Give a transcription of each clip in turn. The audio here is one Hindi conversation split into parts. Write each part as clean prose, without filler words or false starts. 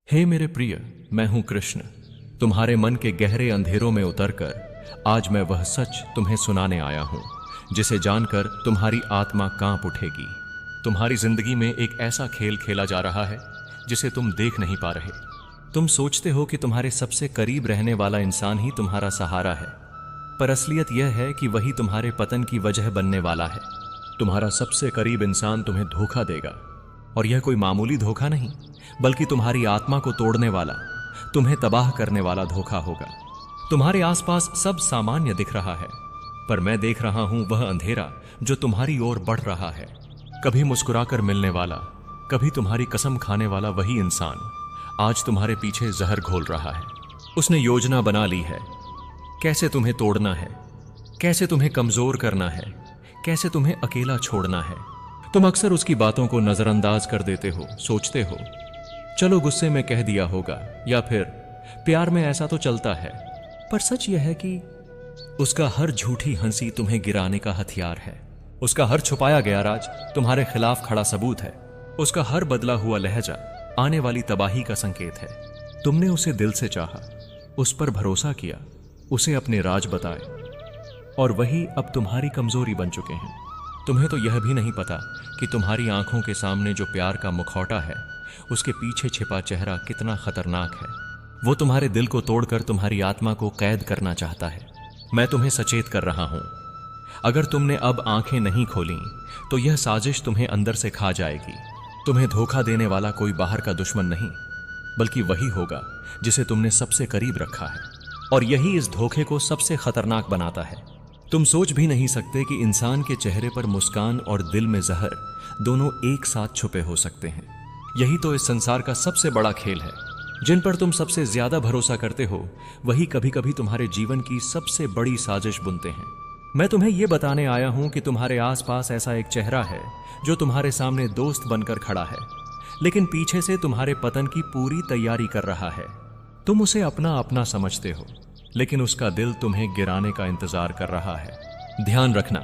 हे मेरे प्रिय, मैं हूं कृष्ण। तुम्हारे मन के गहरे अंधेरों में उतरकर आज मैं वह सच तुम्हें सुनाने आया हूं जिसे जानकर तुम्हारी आत्मा कांप उठेगी। तुम्हारी जिंदगी में एक ऐसा खेल खेला जा रहा है जिसे तुम देख नहीं पा रहे। तुम सोचते हो कि तुम्हारे सबसे करीब रहने वाला इंसान ही तुम्हारा सहारा है, पर असलियत यह है कि वही तुम्हारे पतन की वजह बनने वाला है। तुम्हारा सबसे करीब इंसान तुम्हें धोखा देगा, और यह कोई मामूली धोखा नहीं, बल्कि तुम्हारी आत्मा को तोड़ने वाला, तुम्हें तबाह करने वाला धोखा होगा। तुम्हारे आसपास सब सामान्य दिख रहा है, पर मैं देख रहा हूं वह अंधेरा जो तुम्हारी ओर बढ़ रहा है। कभी मुस्कुराकर मिलने वाला, कभी तुम्हारी कसम खाने वाला वही इंसान आज तुम्हारे पीछे जहर घोल रहा है। उसने योजना बना ली है, कैसे तुम्हें तोड़ना है, कैसे तुम्हें कमजोर करना है, कैसे तुम्हें अकेला छोड़ना है। तुम अक्सर उसकी बातों को नजरअंदाज कर देते हो, सोचते हो चलो गुस्से में कह दिया होगा, या फिर प्यार में ऐसा तो चलता है। पर सच यह है कि उसका हर झूठी हंसी तुम्हें गिराने का हथियार है। उसका हर छुपाया गया राज तुम्हारे खिलाफ खड़ा सबूत है। उसका हर बदला हुआ लहजा आने वाली तबाही का संकेत है। तुमने उसे दिल से चाहा, उस पर भरोसा किया, उसे अपने राज बताए, और वही अब तुम्हारी कमजोरी बन चुके हैं। तुम्हें तो यह भी नहीं पता कि तुम्हारी आंखों के सामने जो प्यार का मुखौटा है, उसके पीछे छिपा चेहरा कितना खतरनाक है। वो तुम्हारे दिल को तोड़कर तुम्हारी आत्मा को कैद करना चाहता है। मैं तुम्हें सचेत कर रहा हूं, अगर तुमने अब आंखें नहीं खोली तो यह साजिश तुम्हें अंदर से खा जाएगी। तुम्हें धोखा देने वाला कोई बाहर का दुश्मन नहीं, बल्कि वही होगा जिसे तुमने सबसे करीब रखा है, और यही इस धोखे को सबसे खतरनाक बनाता है। तुम सोच भी नहीं सकते कि इंसान के चेहरे पर मुस्कान और दिल में जहर दोनों एक साथ छुपे हो सकते हैं। यही तो इस संसार का सबसे बड़ा खेल है। जिन पर तुम सबसे ज्यादा भरोसा करते हो, वही कभी कभी तुम्हारे जीवन की सबसे बड़ी साजिश बुनते हैं। मैं तुम्हें यह बताने आया हूं कि तुम्हारे आसपास ऐसा एक चेहरा है जो तुम्हारे सामने दोस्त बनकर खड़ा है, लेकिन पीछे से तुम्हारे पतन की पूरी तैयारी कर रहा है। तुम उसे अपना अपना समझते हो, लेकिन उसका दिल तुम्हें गिराने का इंतजार कर रहा है। ध्यान रखना,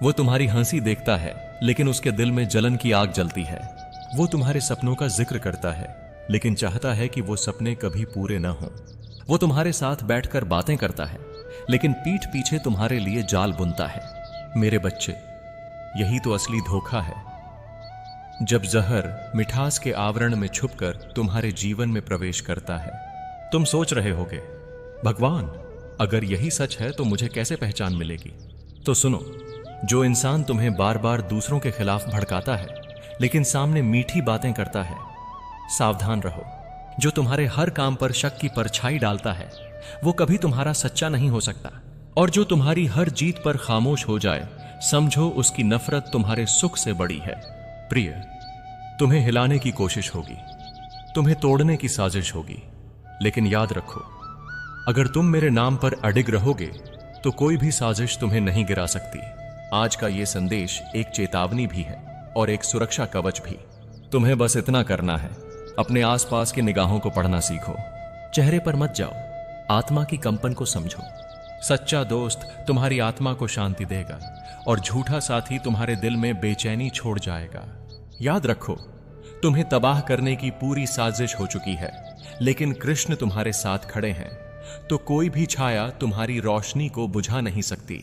वो तुम्हारी हंसी देखता है, लेकिन उसके दिल में जलन की आग जलती है। वो तुम्हारे सपनों का जिक्र करता है, लेकिन चाहता है कि वो सपने कभी पूरे न हों। वो तुम्हारे साथ बैठकर बातें करता है, लेकिन पीठ पीछे तुम्हारे लिए जाल बुनता है। मेरे बच्चे, यही तो असली धोखा है, जब जहर मिठास के आवरण में छुपकर तुम्हारे जीवन में प्रवेश करता है। तुम सोच रहे होगे, भगवान, अगर यही सच है तो मुझे कैसे पहचान मिलेगी? तो सुनो, जो इंसान तुम्हें बार बार दूसरों के खिलाफ भड़काता है, लेकिन सामने मीठी बातें करता है, सावधान रहो। जो तुम्हारे हर काम पर शक की परछाई डालता है, वो कभी तुम्हारा सच्चा नहीं हो सकता। और जो तुम्हारी हर जीत पर खामोश हो जाए, समझो उसकी नफरत तुम्हारे सुख से बड़ी है। प्रिय, तुम्हें हिलाने की कोशिश होगी, तुम्हें तोड़ने की साजिश होगी, लेकिन याद रखो, अगर तुम मेरे नाम पर अडिग रहोगे तो कोई भी साजिश तुम्हें नहीं गिरा सकती। आज का ये संदेश एक चेतावनी भी है और एक सुरक्षा कवच भी। तुम्हें बस इतना करना है, अपने आसपास की निगाहों को पढ़ना सीखो। चेहरे पर मत जाओ, आत्मा की कंपन को समझो। सच्चा दोस्त तुम्हारी आत्मा को शांति देगा, और झूठा साथी तुम्हारे दिल में बेचैनी छोड़ जाएगा। याद रखो, तुम्हें तबाह करने की पूरी साजिश हो चुकी है, लेकिन कृष्ण तुम्हारे साथ खड़े हैं, तो कोई भी छाया तुम्हारी रोशनी को बुझा नहीं सकती।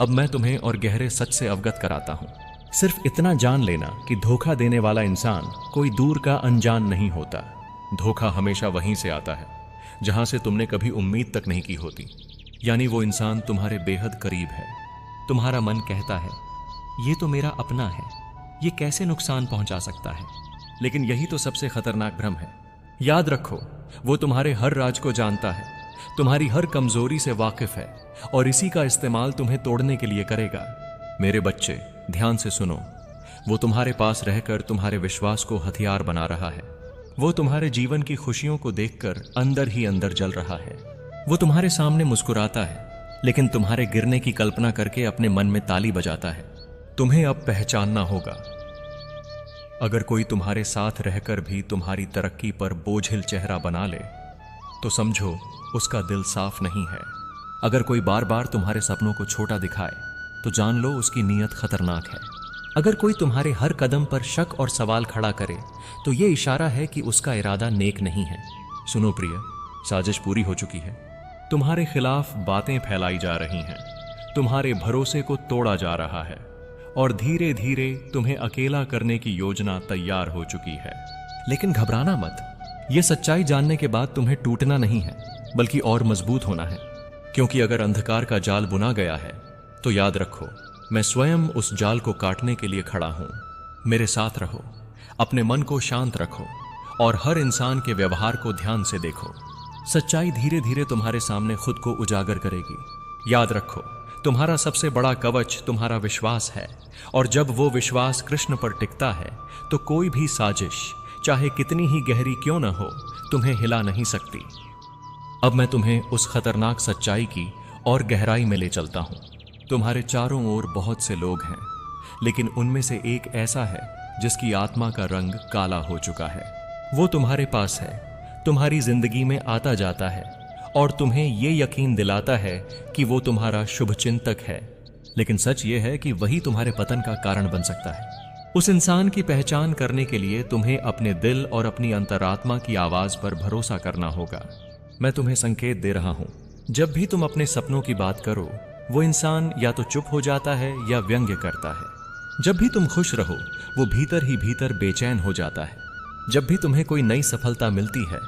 अब मैं तुम्हें और गहरे सच से अवगत कराता हूं। सिर्फ इतना जान लेना कि धोखा देने वाला इंसान कोई दूर का अनजान नहीं होता। धोखा हमेशा वहीं से आता है जहां से तुमने कभी उम्मीद तक नहीं की होती। यानी वो इंसान तुम्हारे बेहद करीब है। तुम्हारा मन कहता है, ये तो मेरा अपना है, ये कैसे नुकसान पहुंचा सकता है? लेकिन यही तो सबसे खतरनाक भ्रम है। याद रखो, वो तुम्हारे हर राज को जानता है, तुम्हारी हर कमजोरी से वाकिफ है, और इसी का इस्तेमाल तुम्हें तोड़ने के लिए करेगा। मेरे बच्चे, ध्यान से सुनो, वो तुम्हारे पास रहकर तुम्हारे विश्वास को हथियार बना रहा है। वो तुम्हारे जीवन की खुशियों को देखकर अंदर ही अंदर जल रहा है। वो तुम्हारे सामने मुस्कुराता है, लेकिन तुम्हारे गिरने की कल्पना करके अपने मन में ताली बजाता है। तुम्हें अब पहचानना होगा, अगर कोई तुम्हारे साथ रहकर भी तुम्हारी तरक्की पर बोझिल चेहरा बना ले, तो समझो उसका दिल साफ नहीं है। अगर कोई बार बार तुम्हारे सपनों को छोटा दिखाए, तो जान लो उसकी नीयत खतरनाक है। अगर कोई तुम्हारे हर कदम पर शक और सवाल खड़ा करे तो यह इशारा है कि उसका इरादा नेक नहीं है। सुनो प्रिय, साजिश पूरी हो चुकी है। तुम्हारे खिलाफ बातें फैलाई जा रही हैं, तुम्हारे भरोसे को तोड़ा जा रहा है और धीरे धीरे तुम्हें अकेला करने की योजना तैयार हो चुकी है। लेकिन घबराना मत। यह सच्चाई जानने के बाद तुम्हें टूटना नहीं है, बल्कि और मजबूत होना है। क्योंकि अगर अंधकार का जाल बुना गया है तो याद रखो, मैं स्वयं उस जाल को काटने के लिए खड़ा हूं। मेरे साथ रहो, अपने मन को शांत रखो और हर इंसान के व्यवहार को ध्यान से देखो। सच्चाई धीरे धीरे तुम्हारे सामने खुद को उजागर करेगी। याद रखो, तुम्हारा सबसे बड़ा कवच तुम्हारा विश्वास है, और जब वो विश्वास कृष्ण पर टिकता है तो कोई भी साजिश, चाहे कितनी ही गहरी क्यों न हो, तुम्हें हिला नहीं सकती। अब मैं तुम्हें उस खतरनाक सच्चाई की और गहराई में ले चलता हूं। तुम्हारे चारों ओर बहुत से लोग हैं, लेकिन उनमें से एक ऐसा है जिसकी आत्मा का रंग काला हो चुका है। वो तुम्हारे पास है, तुम्हारी जिंदगी में आता जाता है और तुम्हें ये यकीन दिलाता है कि वो तुम्हारा शुभ चिंतक है। लेकिन सच ये है कि वही तुम्हारे पतन का कारण बन सकता है। उस इंसान की पहचान करने के लिए तुम्हें अपने दिल और अपनी अंतरात्मा की आवाज पर भरोसा करना होगा। मैं तुम्हें संकेत दे रहा हूं, जब भी तुम अपने सपनों की बात करो, वो इंसान या तो चुप हो जाता है या व्यंग्य करता है। जब भी तुम खुश रहो, वो भीतर ही भीतर बेचैन हो जाता है। जब भी तुम्हें कोई नई सफलता मिलती है,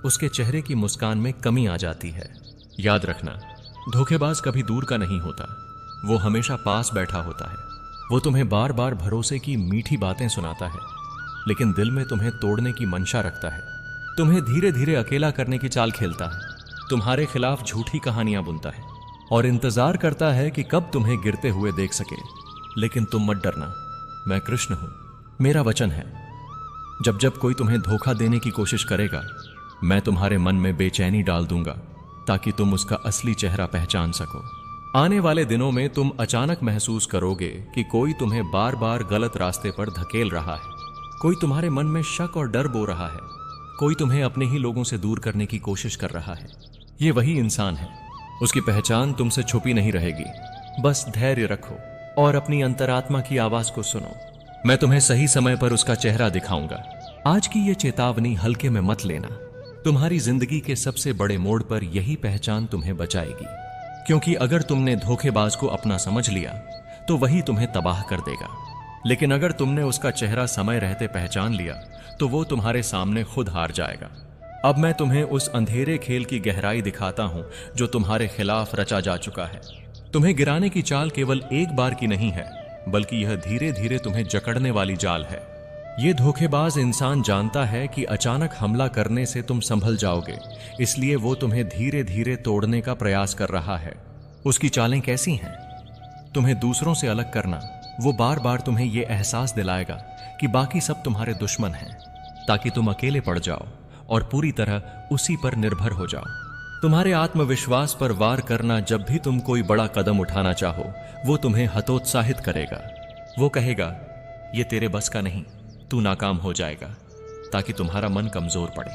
उसके चेहरे की मुस्कान में कमी आ जाती है। याद रखना, धोखेबाज कभी दूर का नहीं होता, वो हमेशा पास बैठा होता है। वो तुम्हें बार बार भरोसे की मीठी बातें सुनाता है, लेकिन दिल में तुम्हें तोड़ने की मंशा रखता है। तुम्हें धीरे धीरे अकेला करने की चाल खेलता है, तुम्हारे खिलाफ झूठी कहानियां बुनता है और इंतजार करता है कि कब तुम्हें गिरते हुए देख सके। लेकिन तुम मत डरना, मैं कृष्ण हूं। मेरा वचन है, जब जब कोई तुम्हें धोखा देने की कोशिश करेगा, मैं तुम्हारे मन में बेचैनी डाल दूंगा ताकि तुम उसका असली चेहरा पहचान सको। आने वाले दिनों में तुम अचानक महसूस करोगे कि कोई तुम्हें बार बार गलत रास्ते पर धकेल रहा है, कोई तुम्हारे मन में शक और डर बो रहा है, कोई तुम्हें अपने ही लोगों से दूर करने की कोशिश कर रहा है। ये वही इंसान है, उसकी पहचान तुमसे छुपी नहीं रहेगी। बस धैर्य रखो और अपनी अंतरात्मा की आवाज को सुनो। मैं तुम्हें सही समय पर उसका चेहरा दिखाऊंगा। आज की ये चेतावनी हल्के में मत लेना। तुम्हारी जिंदगी के सबसे बड़े मोड़ पर यही पहचान तुम्हें बचाएगी, क्योंकि अगर तुमने धोखेबाज को अपना समझ लिया तो वही तुम्हें तबाह कर देगा। लेकिन अगर तुमने उसका चेहरा समय रहते पहचान लिया तो वो तुम्हारे सामने खुद हार जाएगा। अब मैं तुम्हें उस अंधेरे खेल की गहराई दिखाता हूं जो तुम्हारे खिलाफ रचा जा चुका है। तुम्हें गिराने की चाल केवल एक बार की नहीं है, बल्कि यह धीरे धीरे तुम्हें जकड़ने वाली जाल है। यह धोखेबाज इंसान जानता है कि अचानक हमला करने से तुम संभल जाओगे, इसलिए वो तुम्हें धीरे धीरे तोड़ने का प्रयास कर रहा है। उसकी चालें कैसी हैं? तुम्हें दूसरों से अलग करना। वो बार बार तुम्हें यह एहसास दिलाएगा कि बाकी सब तुम्हारे दुश्मन हैं, ताकि तुम अकेले पड़ जाओ और पूरी तरह उसी पर निर्भर हो जाओ। तुम्हारे आत्मविश्वास पर वार करना। जब भी तुम कोई बड़ा कदम उठाना चाहो, वो तुम्हें हतोत्साहित करेगा। वो कहेगा, ये तेरे बस का नहीं, तू नाकाम हो जाएगा, ताकि तुम्हारा मन कमजोर पड़े।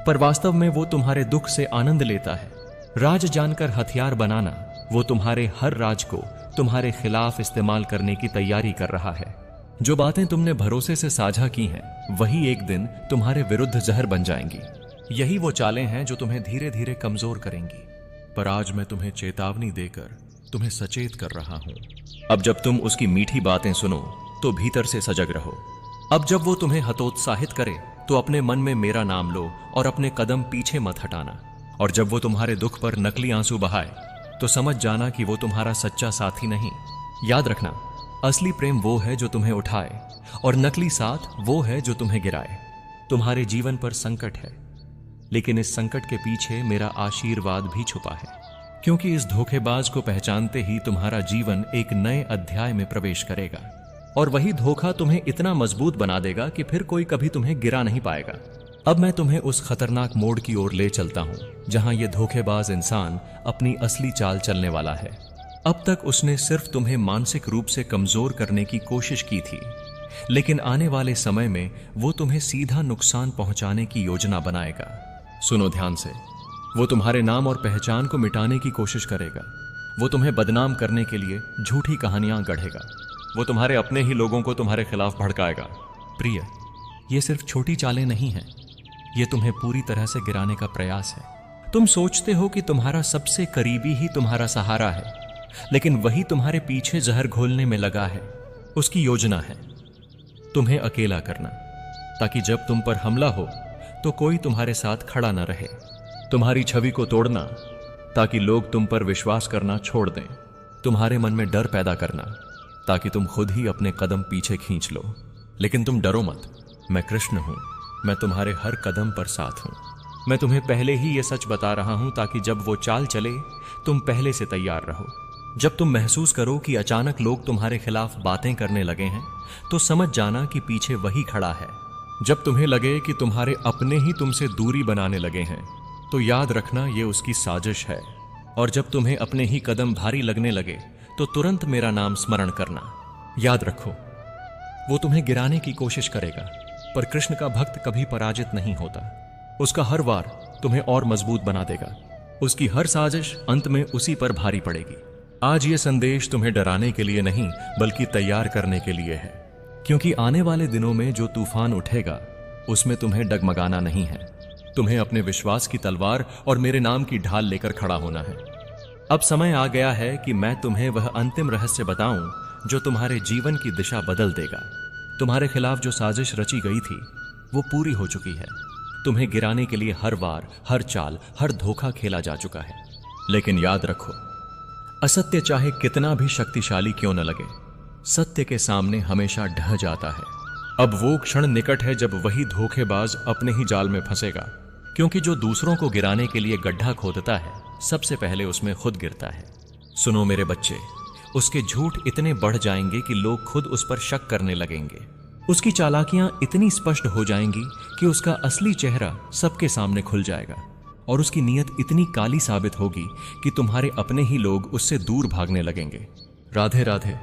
पर वास्तव में वो तुम्हारे दुख से आनंद लेता है। राज जानकर हथियार बनाना। वो तुम्हारे हर राज को तुम्हारे खिलाफ इस्तेमाल करने की तैयारी कर रहा है। जो बातें तुमने भरोसे से साझा की हैं, वही एक दिन तुम्हारे विरुद्ध जहर बन जाएंगी। यही वो चालें हैं जो तुम्हें धीरे धीरे कमजोर करेंगी। पर आज मैं तुम्हें चेतावनी देकर तुम्हें सचेत कर रहा हूं। अब जब तुम उसकी मीठी बातें सुनो तो भीतर से सजग रहो। अब जब वो तुम्हें हतोत्साहित करे तो अपने मन में मेरा नाम लो और अपने कदम पीछे मत हटाना। और जब वो तुम्हारे दुख पर नकली आंसू बहाए तो समझ जाना कि वो तुम्हारा सच्चा साथी नहीं। याद रखना, असली प्रेम वो है जो तुम्हें उठाए और नकली साथ वो है जो तुम्हें गिराए। तुम्हारे जीवन पर संकट है, लेकिन इस संकट के पीछे मेरा आशीर्वाद भी छुपा है, क्योंकि इस धोखेबाज को पहचानते ही तुम्हारा जीवन एक नए अध्याय में प्रवेश करेगा। और वही धोखा तुम्हें इतना मजबूत बना देगा कि फिर कोई कभी तुम्हें गिरा नहीं पाएगा। अब मैं तुम्हें उस खतरनाक मोड़ की ओर ले चलता हूं जहां यह धोखेबाज इंसान अपनी असली चाल चलने वाला है। अब तक उसने सिर्फ तुम्हें मानसिक रूप से कमजोर करने की कोशिश की थी, लेकिन आने वाले समय में वो तुम्हें सीधा नुकसान पहुंचाने की योजना बनाएगा। सुनो ध्यान से, वो तुम्हारे नाम और पहचान को मिटाने की कोशिश करेगा। वो तुम्हें बदनाम करने के लिए झूठी कहानियां गढ़ेगा। वो तुम्हारे अपने ही लोगों को तुम्हारे खिलाफ भड़काएगा। प्रिय, ये सिर्फ छोटी चालें नहीं हैं, ये तुम्हें पूरी तरह से गिराने का प्रयास है। तुम सोचते हो कि तुम्हारा सबसे करीबी ही तुम्हारा सहारा है, लेकिन वही तुम्हारे पीछे जहर घोलने में लगा है। उसकी योजना है तुम्हें अकेला करना, ताकि जब तुम पर हमला हो तो कोई तुम्हारे साथ खड़ा न रहे। तुम्हारी छवि को तोड़ना, ताकि लोग तुम पर विश्वास करना छोड़ दें। तुम्हारे मन में डर पैदा करना, ताकि तुम खुद ही अपने कदम पीछे खींच लो। लेकिन तुम डरो मत, मैं कृष्ण हूं, मैं तुम्हारे हर कदम पर साथ हूं। मैं तुम्हें पहले ही यह सच बता रहा हूं, ताकि जब वो चाल चले तुम पहले से तैयार रहो। जब तुम महसूस करो कि अचानक लोग तुम्हारे खिलाफ बातें करने लगे हैं, तो समझ जाना कि पीछे वही खड़ा है। जब तुम्हें लगे कि तुम्हारे अपने ही तुमसे दूरी बनाने लगे हैं, तो याद रखना ये उसकी साजिश है। और जब तुम्हें अपने ही कदम भारी लगने लगे, तो तुरंत मेरा नाम स्मरण करना। याद रखो, वो तुम्हें गिराने की कोशिश करेगा, पर कृष्ण का भक्त कभी पराजित नहीं होता। उसका हर वार तुम्हें और मजबूत बना देगा। उसकी हर साजिश अंत में उसी पर भारी पड़ेगी। आज ये संदेश तुम्हें डराने के लिए नहीं, बल्कि तैयार करने के लिए है, क्योंकि आने वाले दिनों में जो तूफान उठेगा उसमें तुम्हें डगमगाना नहीं है। तुम्हें अपने विश्वास की तलवार और मेरे नाम की ढाल लेकर खड़ा होना है। अब समय आ गया है कि मैं तुम्हें वह अंतिम रहस्य बताऊं जो तुम्हारे जीवन की दिशा बदल देगा। तुम्हारे खिलाफ जो साजिश रची गई थी वो पूरी हो चुकी है। तुम्हें गिराने के लिए हर वार, हर चाल, हर धोखा खेला जा चुका है। लेकिन याद रखो, असत्य चाहे कितना भी शक्तिशाली क्यों न लगे, सत्य के सामने हमेशा ढह जाता है। अब वो क्षण निकट है जब वही धोखेबाज अपने ही जाल में फंसेगा, क्योंकि जो दूसरों को गिराने के लिए गड्ढा खोदता है, सबसे पहले उसमें खुद गिरता है। सुनो मेरे बच्चे, उसके झूठ इतने बढ़ जाएंगे कि लोग खुद उस पर शक करने लगेंगे। उसकी चालाकियां इतनी स्पष्ट हो जाएंगी कि उसका असली चेहरा सबके सामने खुल जाएगा, और उसकी नीयत इतनी काली साबित होगी कि तुम्हारे अपने ही लोग उससे दूर भागने लगेंगे। राधे राधे।